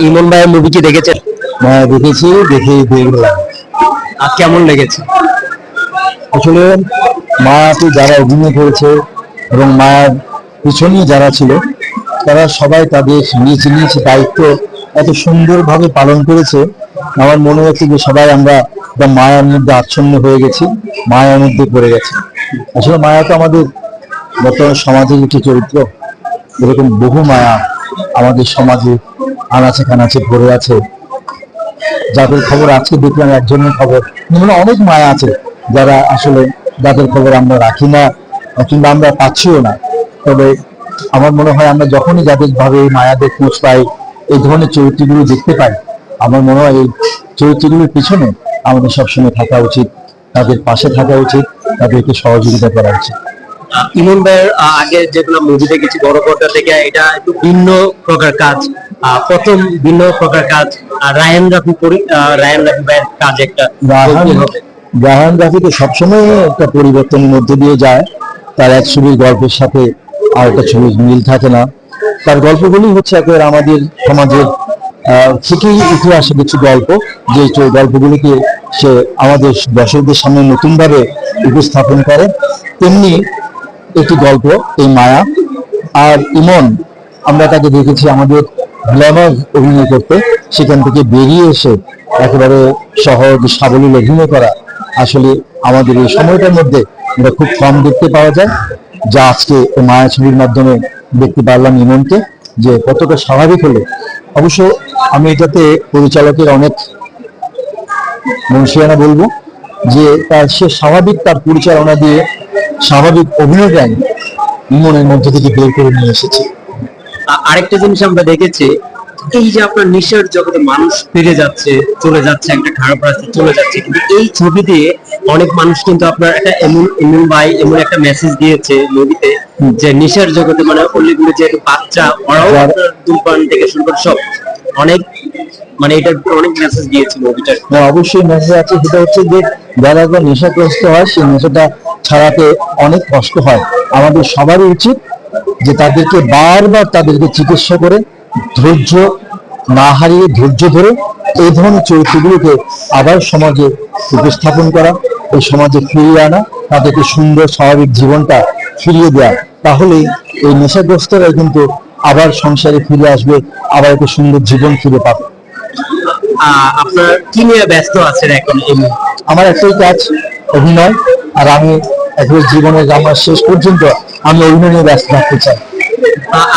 ইমন ভাইয়ের মুভি কি দেখেছেন? হ্যাঁ দেখেছি, দেখে দেখলাম। কেমন লেগেছে? আসলে মায়াতে যারা অভিনয় করেছে এবং মায়ার পিছনে যারা ছিল তারা সবাই তাদের নিজ নিজ দায়িত্ব এত সুন্দরভাবে পালন করেছে। আমার মনে হচ্ছে যে সবাই আমরা মায়ার মধ্যে আচ্ছন্ন হয়ে গেছি, মায়ার মধ্যে পড়ে গেছি। আসলে মায়া তো আমাদের বর্তমান সমাজের একটি চরিত্র। এরকম বহু মায়া আমাদের সমাজে আনাচে কানাচে ভরে আছে। যাদের খবর আজকে দেখলাম একজনের খবর, মানে অনেক মায়া আছে যারা আসলে যাদের খবর আমরা রাখি না কিংবা আমরা পাচ্ছিও না। তবে আমার মনে হয় আমরা যখনই যাদের ভাবে এই মায়াদের খোঁজ পাই, এই ধরনের চরিত্রগুলো দেখতে পাই, আমার মনে হয় এই চরিত্রগুলোর পিছনে আমাদের সবসময় থাকা উচিত, তাদের পাশে থাকা উচিত, তাদেরকে সহযোগিতা করা উচিত। ইমন ভাইয়ের আগে যেগুলো মুভি দেখেছি বড় পর্দা থেকে, এটা একটু ভিন্ন প্রকার কাজ। প্রথম ভিন্ন প্রকার কাজ রায়ান রাফি ভাইয়ের কাজ একটা রায়হান রাফি তো সবসময় একটা পরিবর্তনের মধ্যে দিয়ে যায়। তার এক ছবির গল্পের সাথে আর একটা ছবির মিল থাকে না। তার গল্পগুলি হচ্ছে একেবারে আমাদের সমাজের থেকেই উঠে আসে কিছু গল্প, যে গল্পগুলিকে সে আমাদের দর্শকদের সামনে নতুন ভাবে উপস্থাপন করে। তেমনি একটি গল্প এই মায়া। আর ইমন, আমরা তাকে দেখেছি আমাদের গ্ল্যামার অভিনয় করতে, সেখান থেকে বেরিয়ে এসে একেবারে সহজ সাবলীল অভিনয় করা আসলে আমাদের এই সময়টার মধ্যে এটা খুব কম দেখতে পাওয়া যায়। যা আজকে মায়া ছবির মাধ্যমে দেখতে পারলাম ইমনকে যে কতটা স্বাভাবিক হলো। অবশ্য আমি এটাতে পরিচালকের অনেক মনসিয়ানা বলবো যে সে স্বাভাবিক তার পরিচালনা দিয়ে স্বাভাবিক অভিনয়টাই ইমনের মধ্যে থেকে বের করে নিয়ে এসেছে। আরেকটা জিনিস আমরা দেখেছি, এই যে আপনার নেশার জগতে মানুষ ফিরে যাচ্ছে, চলে যাচ্ছে, একটা খারাপ রাস্তায় চলে যাচ্ছে, কিন্তু এই ছবি দিয়ে অনেক মানুষ কিন্তু আপনার একটা এমন ভাই এমন একটা মেসেজ দিয়েছে মুভিতে, যে নেশার জগতে মানে অলিগুলো যে বাচ্চা ওরাও ধূমপান থেকে শুরু করে সব অনেক, মানে এটার অনেক মেসেজ দিয়েছে মুভিটার। অবশ্যই মেসেজ আছে, সেটা হচ্ছে যে যারা নেশাগ্রস্ত হয় সেই নেশাটা ছাড়াতে অনেক কষ্ট হয়। আমাদের সবারই উচিত যে তাদেরকে বারবার তাদেরকে চিকিৎসা করে ধৈর্য না হারিয়ে ধৈর্য ধরে এই ধরনের চরিত্রগুলোকে আবার সমাজে উপস্থাপন করা, এই সমাজে ফিরিয়ে আনা, তাদেরকে সুন্দর স্বাভাবিক জীবনটা ফিরিয়ে দেওয়া। তাহলেই এই নেশাগ্রস্তরা কিন্তু আবার সংসারে ফিরে আসবে, আবার একটা সুন্দর জীবন ফিরে পাবে। আপনার কি নিয়ে ব্যস্ত আছেন এখন? আমার একটাই কাজ, অভিনয়। আর আমি একবার জীবনের আমার শেষ পর্যন্ত আমি অভিনয় নিয়ে ব্যস্ত থাকতে চাই।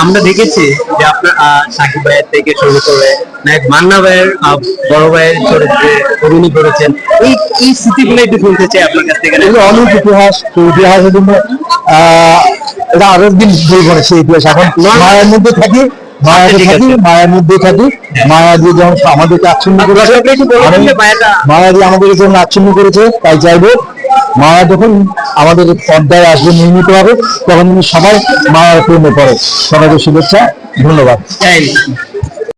আমরা দেখেছি যে আপনার সাকিব ভাইয়ের থেকে শুরু করে নায়ক মান্না ভাইয়ের বড় ভাইয়ের চরিত্রে অভিনয় করেছেন। এই স্মৃতিগুলো একটু শুনতে চাই আপনার কাছ থেকে। অনেক ইতিহাস, ইতিহাসের জন্য এটা আরো দিন বলবো না সেই ইতিহাস। এখন মায়ের মধ্যে থাকি, মায়ের মধ্যে থাকি, মায়া দিয়ে যখন আমাদেরকে আচ্ছন্ন করেছে, মায়া দিয়ে আমাদের জন্য আচ্ছন্ন করেছে, তাই চাইবো মায়া যখন আমাদের পর্দায় আসবে নির্মিত হবে, তখন সবাই মায়ার প্রেমে পড়ে। সবাইকে শুভেচ্ছা, ধন্যবাদ।